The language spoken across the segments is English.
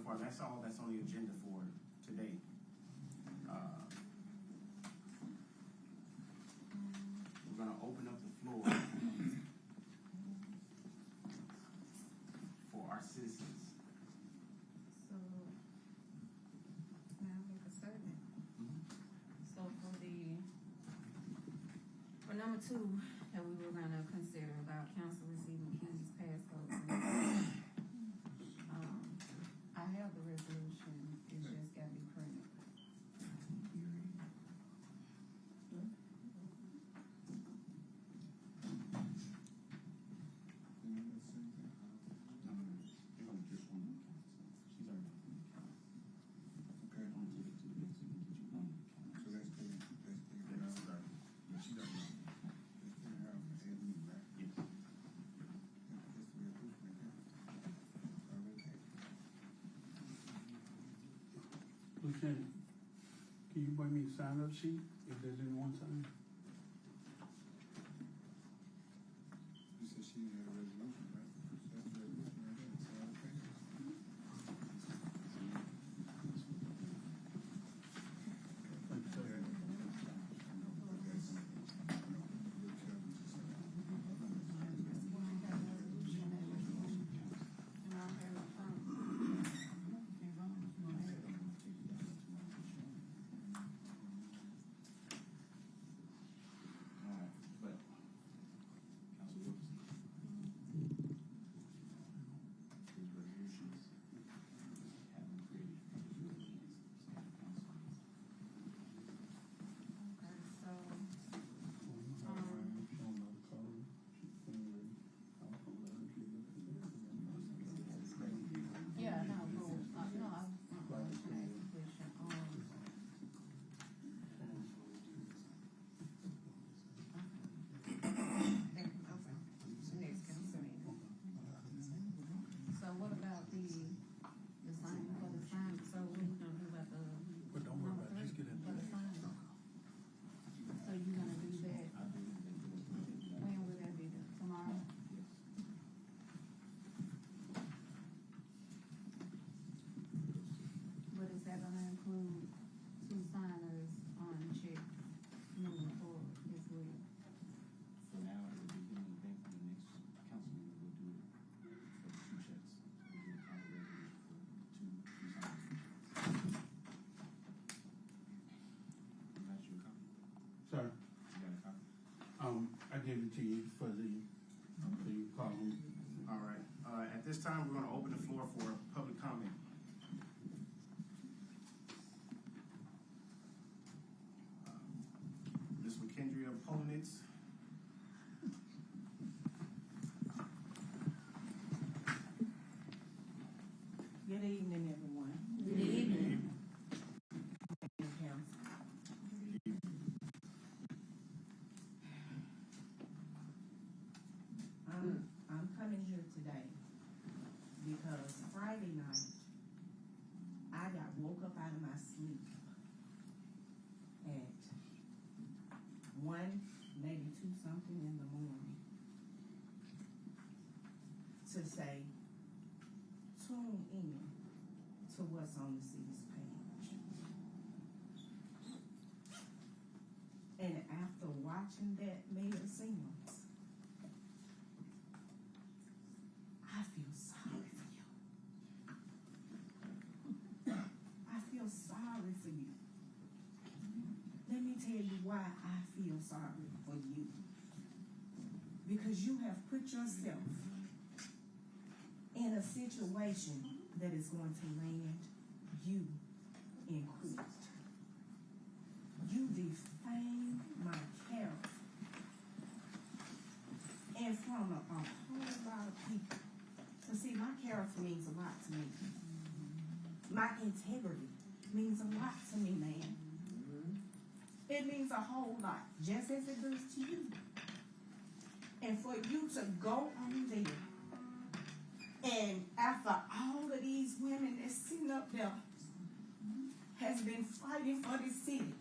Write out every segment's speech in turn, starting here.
far, that's all that's on the agenda for today. We're going to open up the floor for our citizens. So, now make a statement. So for number 2, that we were going to consider about council receiving keys, passcodes, and I have the resolution. It's just got to be printed. Lieutenant, can you bring me a sign-up sheet if there's anyone signing? You said she had a resolution, right? That's the resolution right there. It's all okay. So what about the sign for the sign? So what are you gonna do about the? But don't worry about it, just get it. For the sign. So you're gonna do that? When will that be done? Tomorrow? But is that gonna include 2 signers on check moving forward as well? So now it will be doing the thing for the next council meeting. We'll do it for the 2 checks. We'll do a proper resolution for 2 signers. You got your copy? Sir, You got a copy? I gave it to you for the column. All right. At this time, we're going to open the floor for public comment. Ms. McKendry of Polonitz. Good evening, everyone. Good evening. Council. I'm coming here today because Friday night I got woke up out of my sleep at 1, maybe 2 something in the morning to say, tune in to what's on the city's page. And after watching that, Mayor Simmons, I feel sorry for you. I feel sorry for you. Let me tell you why I feel sorry for you. Because you have put yourself in a situation that is going to land you in court. You defamed my character in front of a whole lot of people. So see, my character means a lot to me. My integrity means a lot to me, man. It means a whole lot, just as it does to you. And for you to go on there, and after all of these women that's sitting up there has been fighting for this city,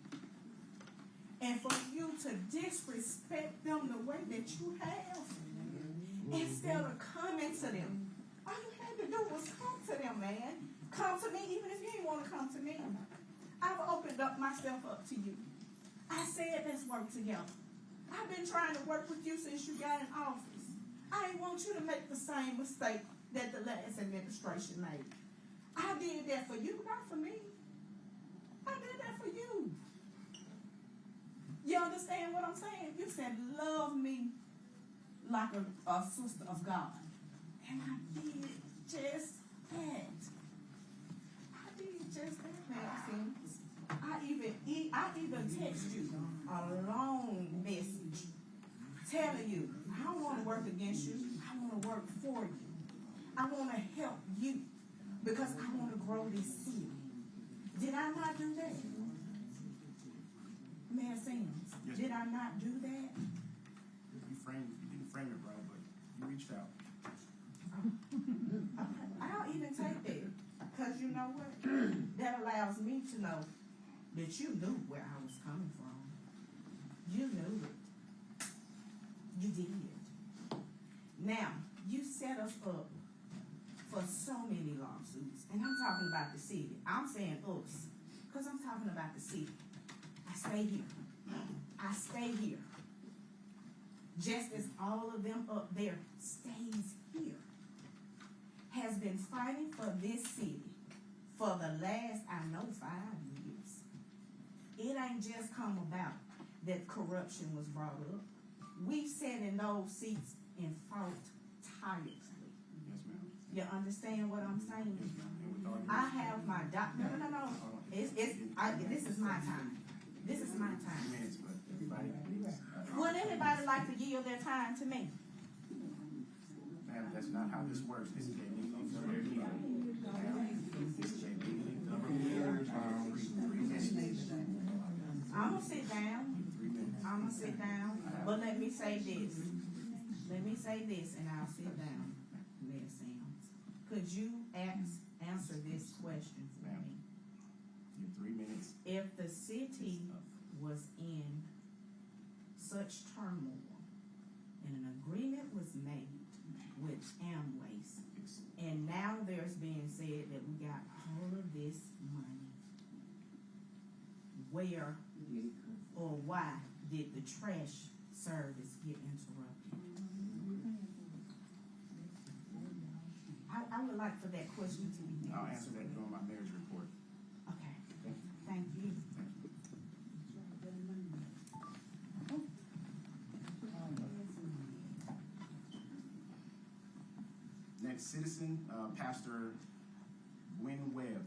and for you to disrespect them the way that you have, instead of coming to them, all you had to do was come to them, man. Come to me, even if you ain't want to come to me. I've opened up myself up to you. I said let's work together. I've been trying to work with you since you got in office. I ain't want you to make the same mistake that the last administration made. I did that for you, not for me. I did that for you. You understand what I'm saying? You said love me like a sister of God. And I did just that. I did just that, Maxine. I even text you a long message telling you I don't want to work against you. I want to work for you. I want to help you because I want to grow this city. Did I not do that? Mayor Sims, Yes, did I not do that? You didn't frame it right, but you reached out. I'll even take that because you know what? That allows me to know that you knew where I was coming from. You knew it. You did. Now, you set us up for so many lawsuits. And I'm talking about the city. I'm saying us because I'm talking about the city. I stay here. I stay here. Just as all of them up there stays here. Has been fighting for this city for the last, 5 years. It ain't just come about that corruption was brought up. We've sat in those seats and fought tirelessly. Yes, ma'am. You understand what I'm saying? Yes, ma'am. And with all your- I have my No. This is my time. This is my time. Minutes, but everybody. Would anybody like to yield their time to me? Ma'am, that's not how this works. This is a meeting. This is a meeting. I'm gonna sit down. 3 minutes. I'm gonna sit down. But let me say this. And I'll sit down, Mayor Sims. Could you answer this question for me? Your 3 minutes. If the city was in such turmoil and an agreement was made with Amways, and now there's being said that we got all of this money, where or why did the trash service get interrupted? I would like for that question to be I'll answered. answer that during my marriage report. Okay, Thank you. thank you. Next citizen, Pastor Wynn Webb.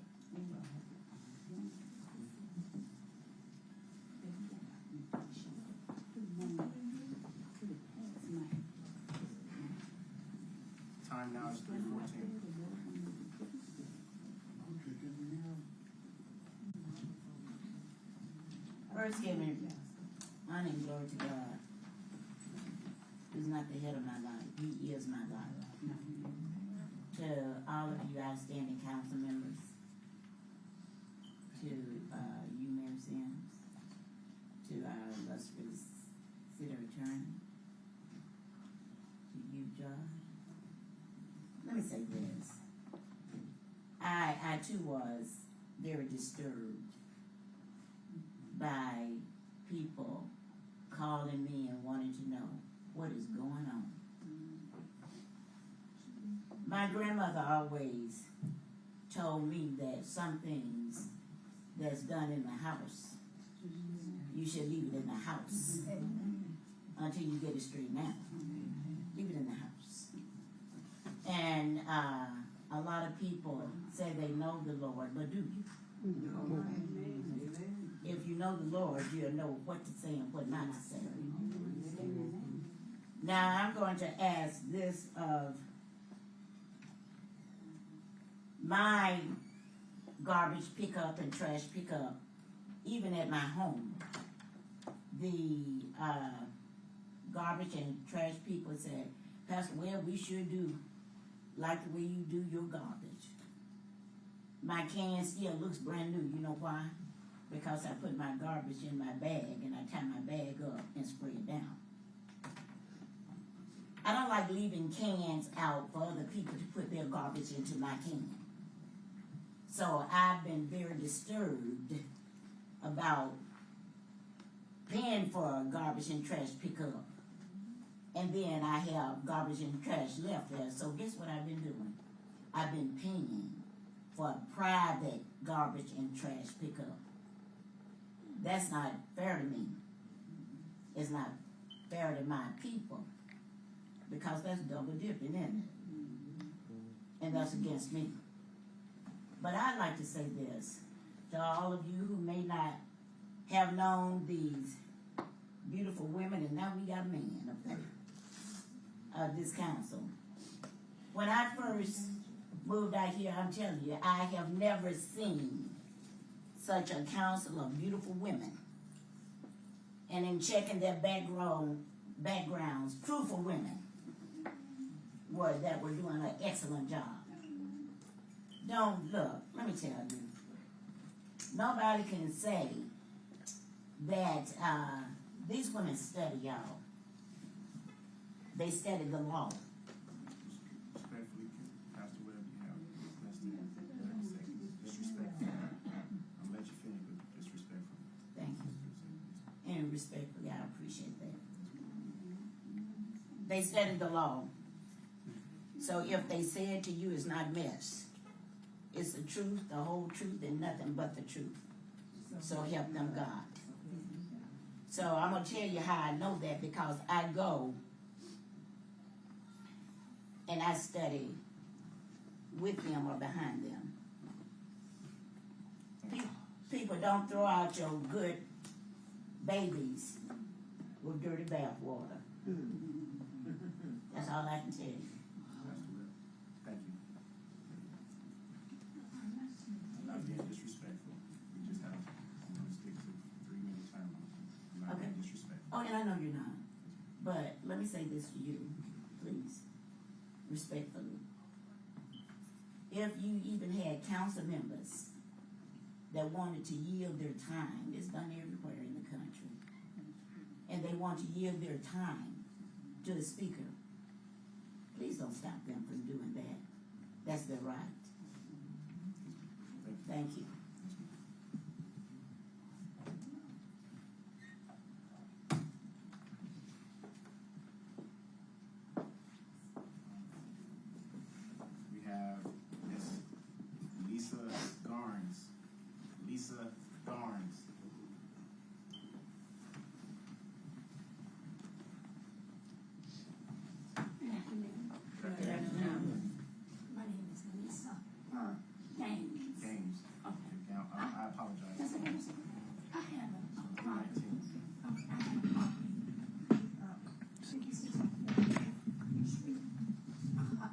Time now is 3:14. First, give me honor and glory to God, who's not the head of my life. He is my life. To all of you outstanding council members, to you, Mayor Sims, to our illustrious city attorney, to you, Judge. Let me say this. I too was very disturbed by people calling me and wanting to know what is going on. My grandmother always told me that some things that's done in the house, you should leave it in the house until you get it straightened out. Leave it in the house. And a lot of people say they know the Lord, but do you? If you know the Lord, you'll know what to say and what not to say. Now I'm going to ask this of my garbage pickup and trash pickup, even at my home. The garbage and trash people said, Pastor, well, we sure do like the way you do your garbage. My can still looks brand new. You know why? Because I put my garbage in my bag and I tie my bag up and spray it down. I don't like leaving cans out for other people to put their garbage into my can. So I've been very disturbed about paying for garbage and trash pickup. And then I have garbage and trash left there. So guess what I've been doing? I've been paying for a private garbage and trash pickup. That's not fair to me. It's not fair to my people. Because that's double dipping, isn't it? And that's against me. But I'd like to say this to all of you who may not have known these beautiful women, and now we got a man up there, this council. When I first moved out here, I'm telling you, I have never seen such a council of beautiful women. And in checking their backgrounds, truthful women that were doing an excellent job. Don't look, let me tell you, nobody can say that these women study, y'all. They study the law. Respectfully, Pastor Webb, you have less than 30 seconds. Disrespectful. I'll let you finish, but disrespectful. Thank you. And respectfully, I appreciate that. They study the law. So if they say it to you, it's not mess. It's the truth, the whole truth, and nothing but the truth. So help them God. So I'm going to tell you how I know that, because I go and I study with them or behind them. People don't throw out your good babies with dirty bath water. That's all I can tell you. Thank you. I'm not being disrespectful. We just have, I'm going to stick to 3-minute time. I'm not being disrespectful. Oh, and I know you're not. But let me say this to you, please, respectfully. If you even had council members that wanted to yield their time, it's done everywhere in the country, and they want to yield their time to the speaker, please don't stop them from doing that. That's their right. Thank you. We have Miss Lisa Garnes. Lisa Garnes. Good afternoon. My name is Lisa. James. James. Okay. Now, I apologize. That's okay. I have a problem. I have a problem. 66 Street.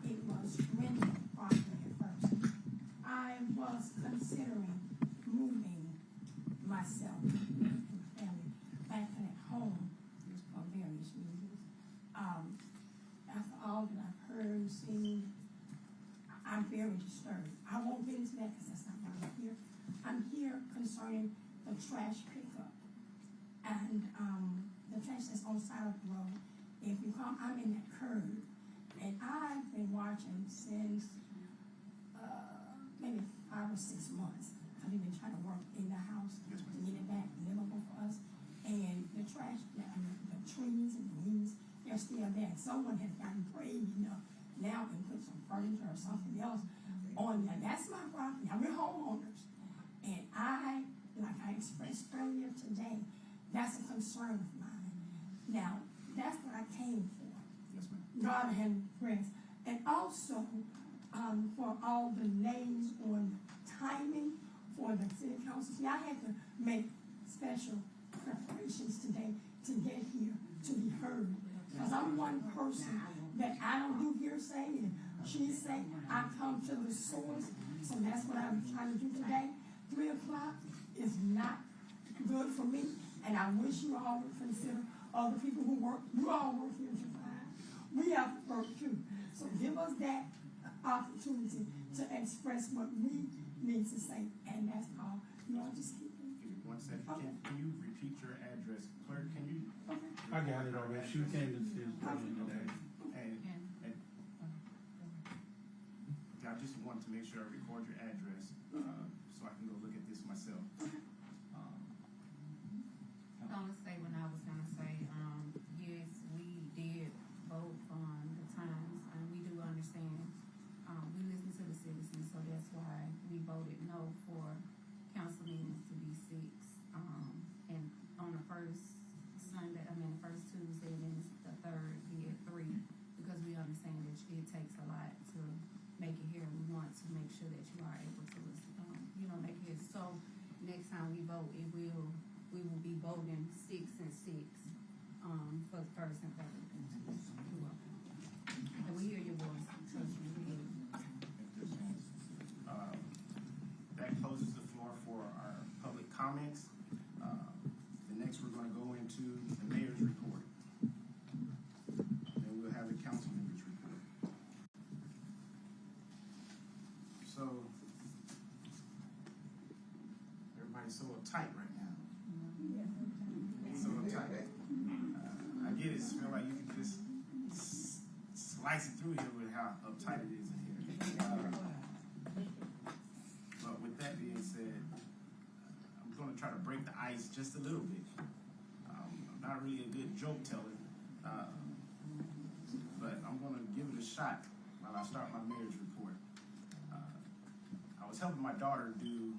It was rented property at first. I was considering moving myself and my family back at home for various reasons. After all that I've heard and seen, I'm very disturbed. I won't get into that because that's not why I'm here. I'm here concerning the trash pickup and the trash that's on the side of the road. If you come, I'm in that curve, and I've been watching since maybe 5 or 6 months. I've been trying to work in the house to get it back livable for us, and the trash, the trees and the weeds, they're still there. Someone has gotten brave enough now and put some furniture or something else on there. That's my property. Now, we're homeowners. And like I expressed earlier today, that's a concern of mine. Now, that's what I came for. Yes, ma'am. God and friends. And also, for all the names on timing for the city council. See, I had to make special preparations today to get here, to be heard. Because I'm one person that I don't do hearsay and she's saying I come to the source. So that's what I'm trying to do today. 3 o'clock is not good for me, and I wish you all would consider other people who work. You all work here to 5. We have to work too. So give us that opportunity to express what we need to say, and that's all. You all just keep it. Give me 1 second. Okay. Can you repeat your address? Clerk, can you? Okay. I got it already. She came to see us earlier today. And I just want to make sure I record your address. so I can go look at this myself. Gonna say when I was gonna say, yes, we did vote on the times, and we do understand. We listen to the citizens, so that's why we voted no for council meetings to be 6. And on the first Sunday, the first Tuesday, and then the third be at 3, because we understand that it takes a lot to make it here. We want to make sure that you are able to, make it. So next time we vote, we will be voting 6 and 6, for the first and third. You're welcome. And we hear your voice, trust me, we hear you. That closes the floor for our public comments. The next we're going to go into the mayor's report. Then we'll have the council members' report. So, everybody's so uptight right now. So uptight. I get it. Feel like you can just slice it through here with how uptight it is in here. But with that being said, I'm going to try to break the ice just a little bit. I'm not really a good joke teller, but I'm going to give it a shot while I start my mayor's report. I was helping my daughter do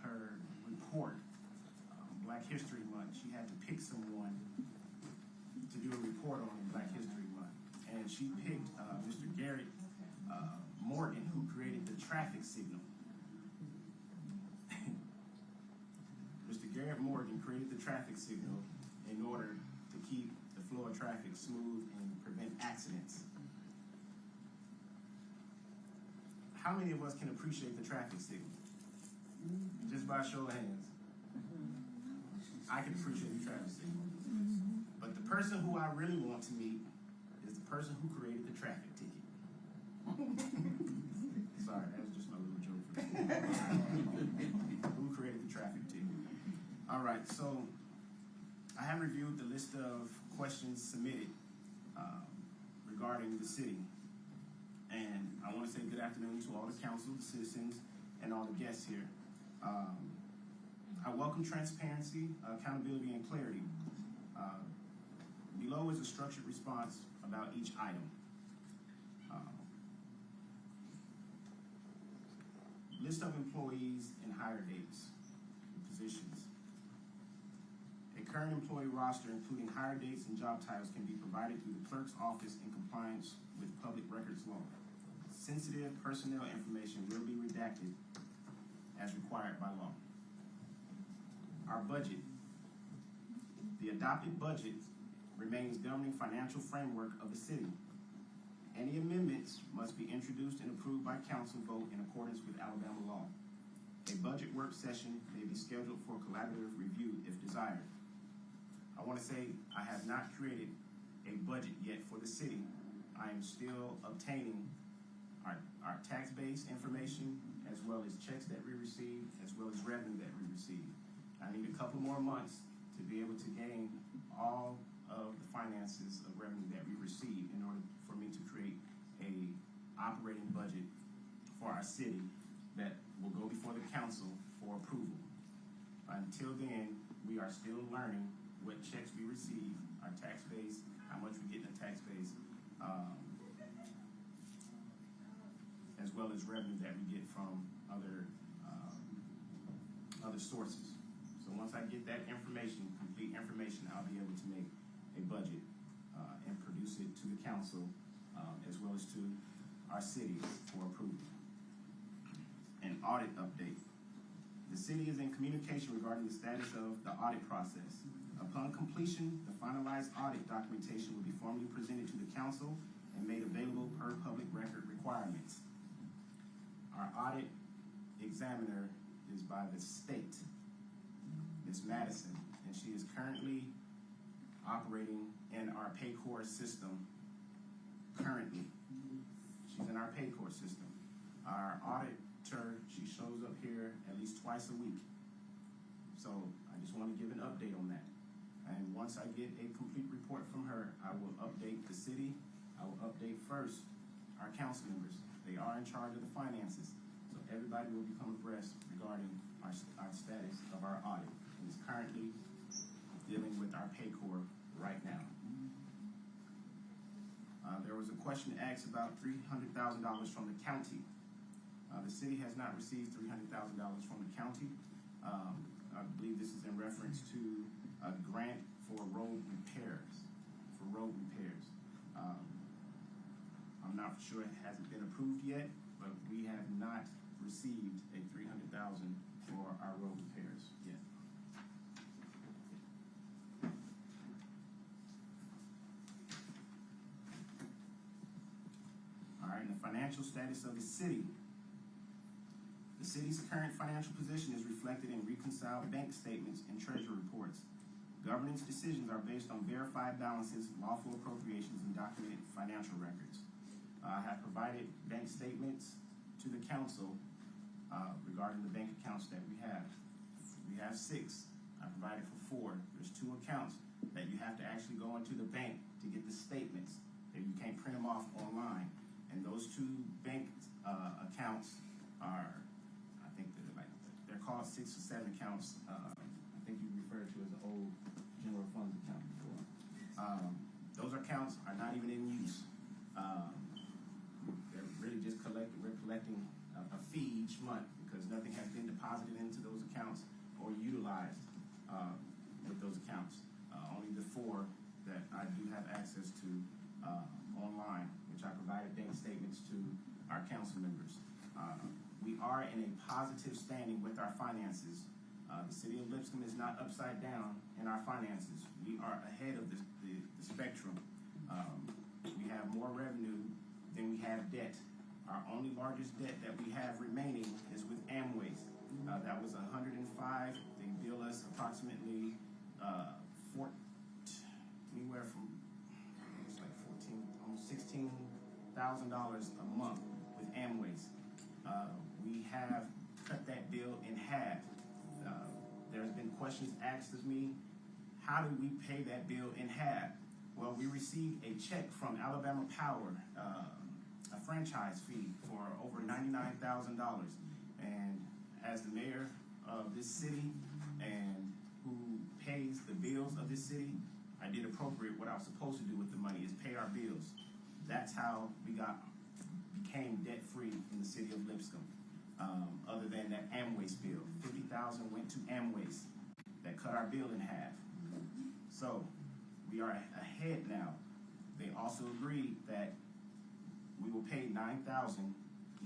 her report, Black History Month. She had to pick someone to do a report on Black History Month, and she picked Mr. Garrett Morgan, who created the traffic signal. Mr. Garrett Morgan created the traffic signal in order to keep the flow of traffic smooth and prevent accidents. How many of us can appreciate the traffic signal? Just by a show of hands. I can appreciate the traffic signal. But the person who I really want to meet is the person who created the traffic ticket. Sorry, that was just my little joke for you. Who created the traffic ticket? All right, so I have reviewed the list of questions submitted regarding the city. And I want to say good afternoon to all the council, the citizens, and all the guests here. I welcome transparency, accountability, and clarity. Below is a structured response about each item. List of employees and hire dates, positions. A current employee roster, including hire dates and job titles, can be provided through the clerk's office in compliance with public records law. Sensitive personnel information will be redacted as required by law. Our budget. The adopted budget remains governing financial framework of the city. Any amendments must be introduced and approved by council vote in accordance with Alabama law. A budget work session may be scheduled for collaborative review if desired. I want to say I have not created a budget yet for the city. I am still obtaining our tax base information, as well as checks that we receive, as well as revenue that we receive. I need a couple more months to be able to gain all of the finances of revenue that we receive in order for me to create a operating budget for our city that will go before the council for approval. Until then, we are still learning what checks we receive, our tax base, how much we get in the tax base, as well as revenue that we get from other sources. So once I get that information, complete information, I'll be able to make a budget and produce it to the council, as well as to our city for approval. An audit update. The city is in communication regarding the status of the audit process. Upon completion, the finalized audit documentation will be formally presented to the council and made available per public record requirements. Our audit examiner is by the state, Ms. Madison, and she is currently operating in our Paycor system currently. She's in our Paycor system. Our auditor, she shows up here at least twice a week. So I just want to give an update on that. And once I get a complete report from her, I will update the city. I will update first our council members. They are in charge of the finances. So everybody will become abreast regarding our status of our audit. And is currently dealing with our Paycor right now. There was a question asked about $300,000 from the county. The city has not received $300,000 from the county. I believe this is in reference to a grant for road repairs. I'm not sure it hasn't been approved yet, but we have not received a $300,000 for our road repairs yet. All right, and the financial status of the city. The city's current financial position is reflected in reconciled bank statements and treasury reports. Governance decisions are based on verified balances, lawful appropriations, and documented financial records. I have provided bank statements to the council regarding the bank accounts that we have. We have 6. I provided for 4. There's 2 accounts that you have to actually go into the bank to get the statements. You can't print them off online. And those 2 bank accounts are, I think they're called 6 or 7 accounts. I think you referred to as an old general funds account before. Those accounts are not even in use. They're really just we're collecting a fee each month because nothing has been deposited into those accounts or utilized with those accounts. Only the 4 that I do have access to online, which I provided bank statements to our council members. We are in a positive standing with our finances. The city of Lipscomb is not upside down in our finances. We are ahead of the spectrum. We have more revenue than we have debt. Our only largest debt that we have remaining is with Amway's. That was $105. They bill us approximately anywhere from almost $16,000 a month with Amway's. We have cut that bill in half. There's been questions asked of me, how do we pay that bill in half? Well, we received a check from Alabama Power, a franchise fee for over $99,000. And as the mayor of this city and who pays the bills of this city, I did appropriate what I was supposed to do with the money, is pay our bills. That's how we became debt-free in the city of Lipscomb. Other than that Amway's bill, $50,000 went to Amway's. That cut our bill in half. So we are ahead now. They also agreed that we will pay $9,000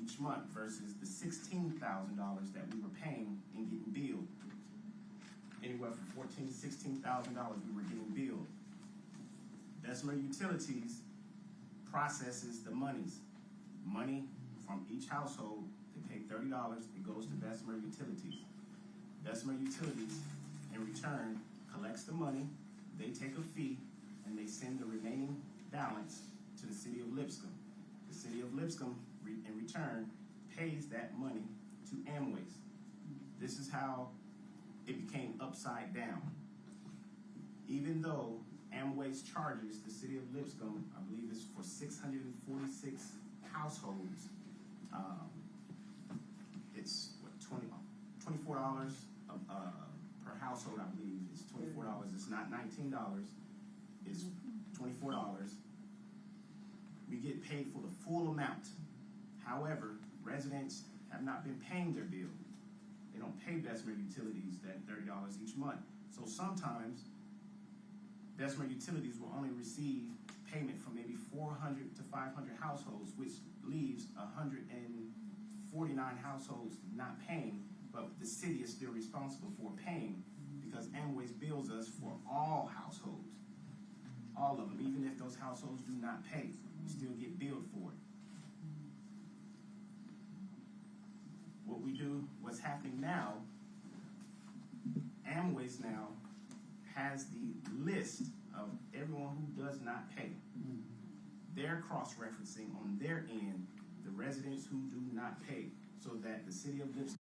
each month versus the $16,000 that we were paying and getting billed. Anywhere from $14,000 to $16,000 we were getting billed. Bessemer Utilities processes the money from each household. They pay $30. It goes to Bessemer Utilities. Bessemer Utilities, in return, collects the money. They take a fee, and they send the remaining balance to the city of Lipscomb. The city of Lipscomb, in return, pays that money to Amway's. This is how it became upside down. Even though Amway's charges the city of Lipscomb, I believe it's for 646 households, it's $24 per household, I believe. It's $24. It's not $19. It's $24. We get paid for the full amount. However, residents have not been paying their bill. They don't pay Bessemer Utilities that $30 each month. So sometimes Bessemer Utilities will only receive payment from maybe 400 to 500 households, which leaves 149 households not paying, but the city is still responsible for paying because Amway's bills us for all households. All of them, even if those households do not pay, we still get billed for it. What we do, what's happening now, Amway's now has the list of everyone who does not pay. They're cross-referencing on their end the residents who do not pay, so that the city of Lipscomb